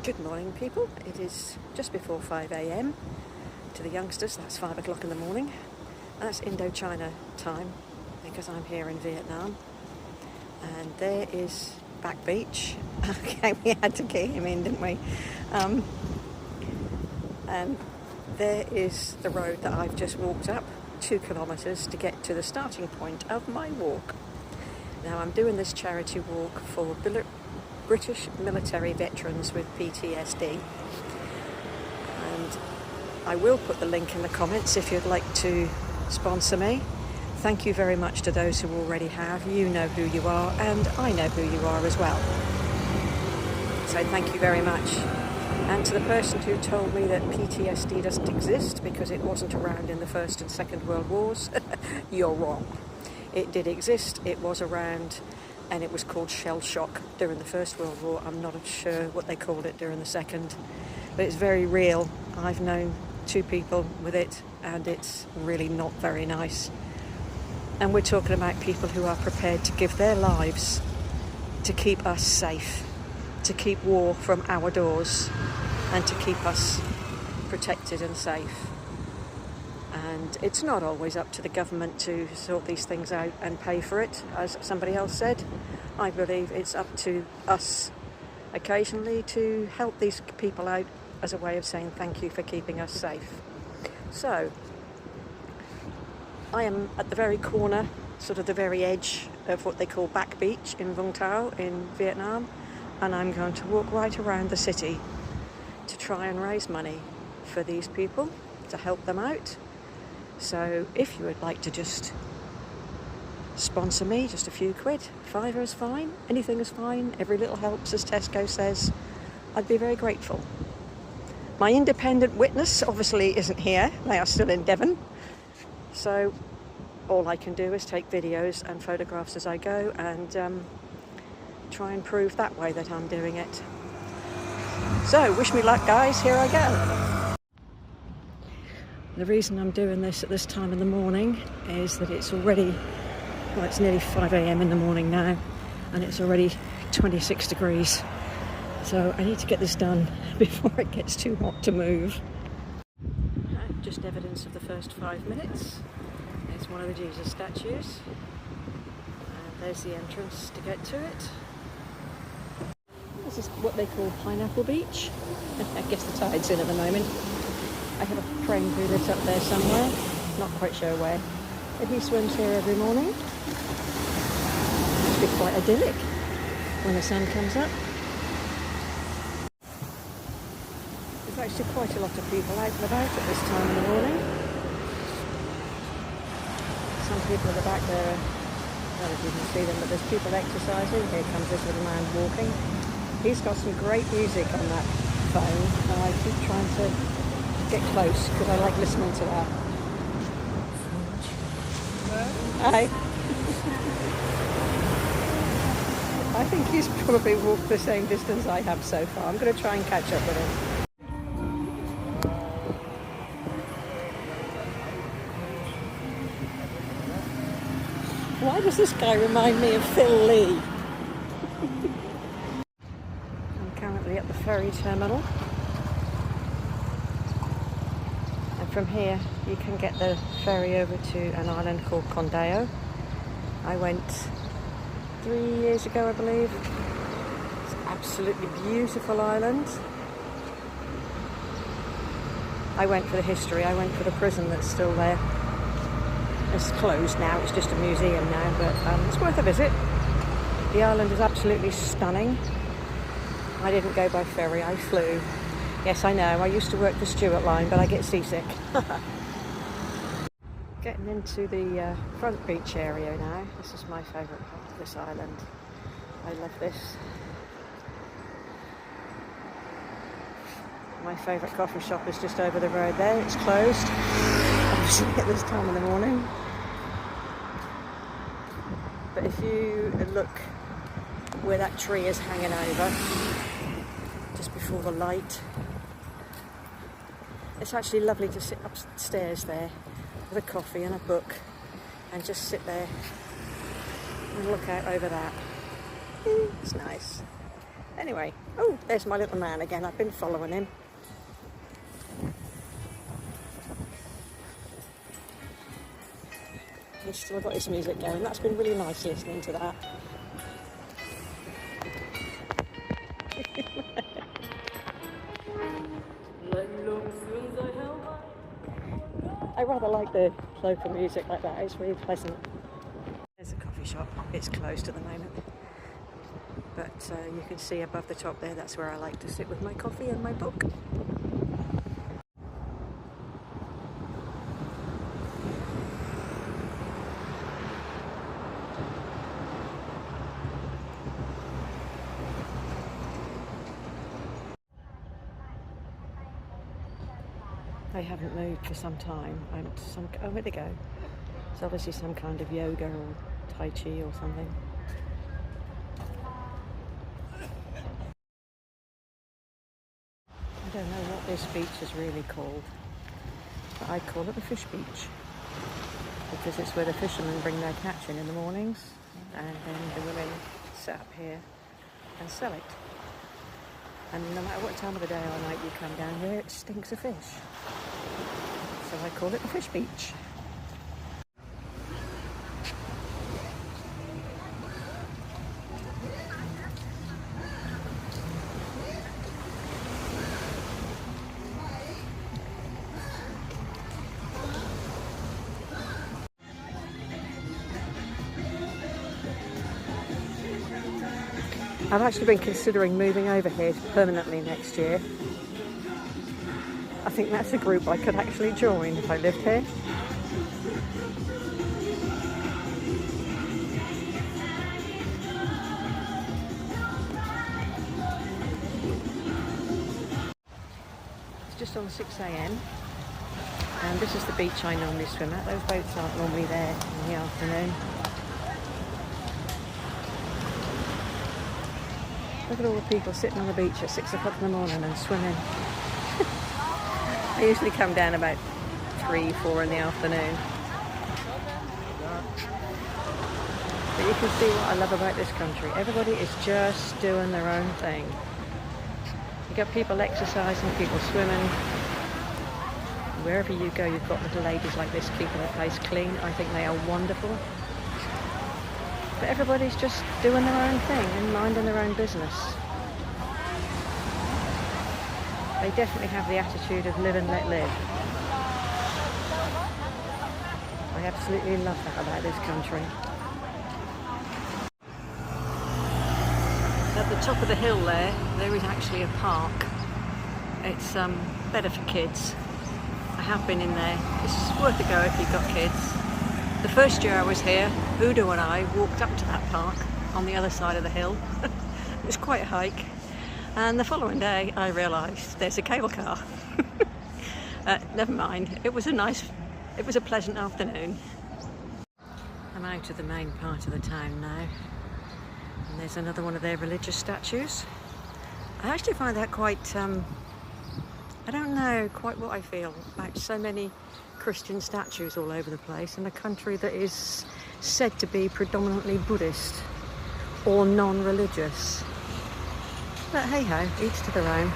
Good morning, people. It is just before 5 a.m. To the youngsters, that's 5 o'clock in the morning. That's Indochina time because I'm here in Vietnam. And there is Back Beach. Okay, we had to get him in, didn't we? And there is the road that I've just walked up 2 kilometres to get to the starting point of my walk. Now, I'm doing this charity walk for British military veterans with PTSD, and I will put the link in the comments if you'd like to sponsor me. Thank you very much to those who already have. You know who you are, and I know who you are as well. So thank you very much. And to the person who told me that PTSD doesn't exist because it wasn't around in the First and Second World Wars, you're wrong. It did exist, it was around, and it was called shell shock during the First World War. I'm not sure what they called it during the Second, but it's very real. I've known 2 people with it, and it's really not very nice. And we're talking about people who are prepared to give their lives to keep us safe, to keep war from our doors, and to keep us protected and safe. And it's not always up to the government to sort these things out and pay for it, as somebody else said. I believe it's up to us occasionally to help these people out as a way of saying thank you for keeping us safe. So, I am at the very corner, sort of the very edge of what they call Back Beach in Vung Tau in Vietnam, and I'm going to walk right around the city to try and raise money for these people, to help them out. So if you would like to just sponsor me, just a few quid, £5 is fine, anything is fine, every little helps, as Tesco says, I'd be very grateful. My independent witness obviously isn't here, they are still in Devon, so all I can do is take videos and photographs as I go and try and prove that way that I'm doing it. So wish me luck, guys, here I go. The reason I'm doing this at this time in the morning is that it's already, well, it's nearly 5 a.m. in the morning now, and it's already 26 degrees. So I need to get this done before it gets too hot to move. Just evidence of the first 5 minutes. There's one of the Jesus statues. And there's the entrance to get to it. This is what they call Pineapple Beach. I guess the tide's in at the moment. I have a friend who lives up there somewhere, not quite sure where, but he swims here every morning. Must be quite idyllic when the sun comes up. There's actually quite a lot of people out and about at this time in the morning. Some people at the back there, I don't know if you can see them, but there's people exercising. Here comes this little man walking. He's got some great music on that phone, and I keep trying to get close because I like listening to that. Hi. I think he's probably walked the same distance I have so far. I'm going to try and catch up with him. Why does this guy remind me of Phil Lee? I'm currently at the ferry terminal. From here you can get the ferry over to an island called Con Dao. I went 3 years ago, I believe. It's an absolutely beautiful island. I went for the history, I went for the prison that's still there. It's closed now, it's just a museum now, but it's worth a visit. The island is absolutely stunning. I didn't go by ferry, I flew. Yes, I know, I used to work for Stuart Line, but I get seasick. Getting into the front beach area now. This is my favourite part of this island. I love this. My favourite coffee shop is just over the road there. It's closed, obviously at this time in the morning. But if you look where that tree is hanging over, just before the light, it's actually lovely to sit upstairs there with a coffee and a book and just sit there and look out over that. It's nice. Anyway, Oh, there's my little man again. I've been following him. He's still got his music going. That's been really nice listening to that. I rather like the local music like that. It's really pleasant. There's a coffee shop. It's closed at the moment. But you can see above the top there, that's where I like to sit with my coffee and my book. They haven't moved for some time. Oh, where they go? It's obviously some kind of yoga or Tai Chi or something. I don't know what this beach is really called, but I call it the fish beach because it's where the fishermen bring their catch in the mornings, and then the women sit up here and sell it. And no matter what time of the day or night you come down here, it stinks of fish. So I call it the fish beach. I've actually been considering moving over here permanently next year. I think that's a group I could actually join if I lived here. It's just on 6 a.m. and this is the beach I normally swim at. Those boats aren't normally there in the afternoon. Look at all the people sitting on the beach at 6 o'clock in the morning and swimming. I usually come down about 3, 4 in the afternoon. But you can see what I love about this country. Everybody is just doing their own thing. You got people exercising, people swimming. Wherever you go, you've got little ladies like this keeping the place clean. I think they are wonderful. But everybody's just doing their own thing and minding their own business. They definitely have the attitude of live and let live. I absolutely love that about this country. At the top of the hill there is actually a park. It's better for kids. I have been in there. It's worth a go if you've got kids. The first year I was here, Udo and I walked up to that park on the other side of the hill. It was quite a hike. And the following day I realised there's a cable car. Never mind, it was a pleasant afternoon. I'm out of the main part of the town now. And there's another one of their religious statues. I actually find that quite, I don't know quite what I feel about so many Christian statues all over the place in a country that is said to be predominantly Buddhist or non-religious. But hey ho, each to their own.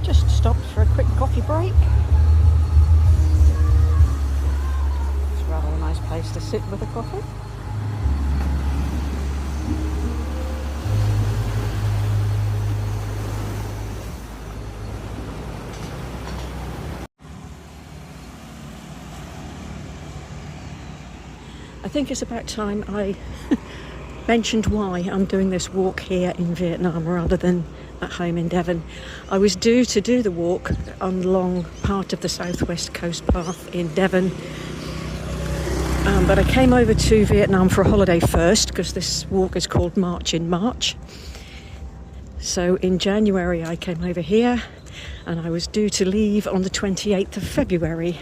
Just stopped for a quick coffee break. It's rather a nice place to sit with a coffee. I think it's about time I mentioned why I'm doing this walk here in Vietnam rather than at home in Devon. I was due to do the walk on the long part of the Southwest Coast Path in Devon, but I came over to Vietnam for a holiday first because this walk is called March in March. So in January I came over here and I was due to leave on the 28th of February.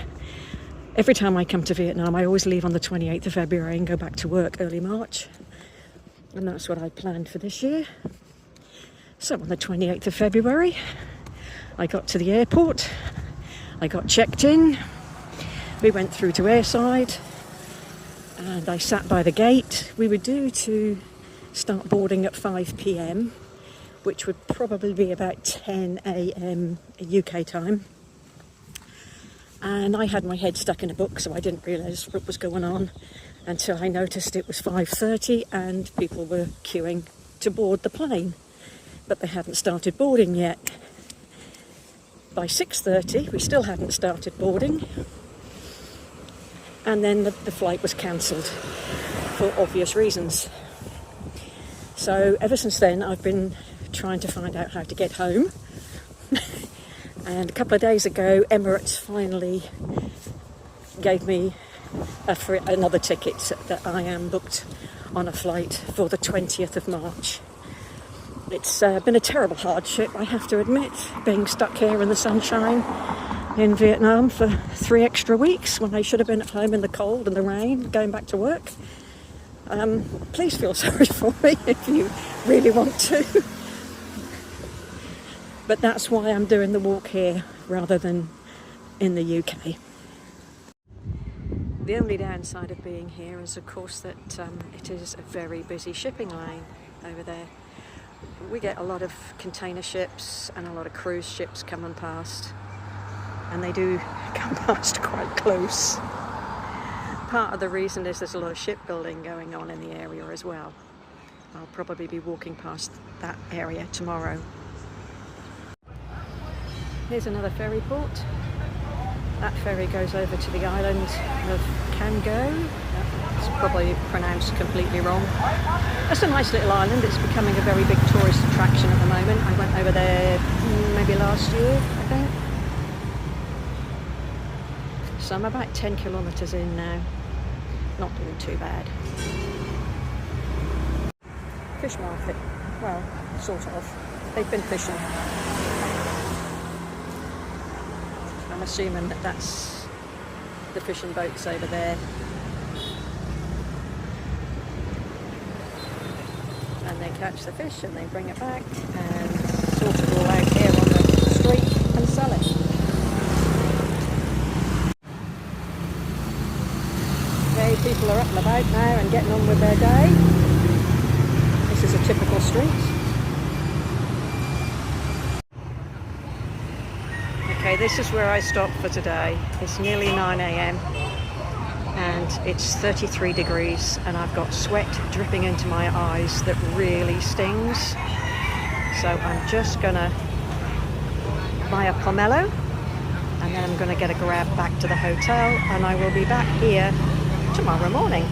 Every time I come to Vietnam, I always leave on the 28th of February and go back to work early March. And that's what I planned for this year. So on the 28th of February, I got to the airport. I got checked in. We went through to airside. And I sat by the gate. We were due to start boarding at 5 p.m, which would probably be about 10 a.m. UK time. And I had my head stuck in a book, so I didn't realise what was going on until I noticed it was 5:30 and people were queuing to board the plane, but they hadn't started boarding yet. By 6:30 we still hadn't started boarding, and then the flight was cancelled for obvious reasons. So ever since then I've been trying to find out how to get home. And a couple of days ago Emirates finally gave me another ticket that I am booked on a flight for the 20th of March. It's been a terrible hardship, I have to admit, being stuck here in the sunshine in Vietnam for 3 extra weeks when I should have been at home in the cold and the rain going back to work. Please feel sorry for me if you really want to. But that's why I'm doing the walk here rather than in the UK. The only downside of being here is, of course, that it is a very busy shipping lane over there. We get a lot of container ships and a lot of cruise ships coming past, and they do come past quite close. Part of the reason is there's a lot of shipbuilding going on in the area as well. I'll probably be walking past that area tomorrow. Here's another ferry port. That ferry goes over to the island of Can Go. It's probably pronounced completely wrong. It's a nice little island. It's becoming a very big tourist attraction at the moment. I went over there maybe last year, I think. So I'm about 10 kilometres in now. Not doing too bad. Fish market. Well, sort of. They've been fishing. I'm assuming that that's the fishing boats over there. And they catch the fish and they bring it back and sort it all out here on the street and sell it. Okay, people are up and about now and getting on with their day. This is a typical street. Okay, this is where I stopped for today. It's nearly 9 a.m. and it's 33 degrees and I've got sweat dripping into my eyes that really stings. So I'm just gonna buy a pomelo and then I'm gonna get a grab back to the hotel, and I will be back here tomorrow morning.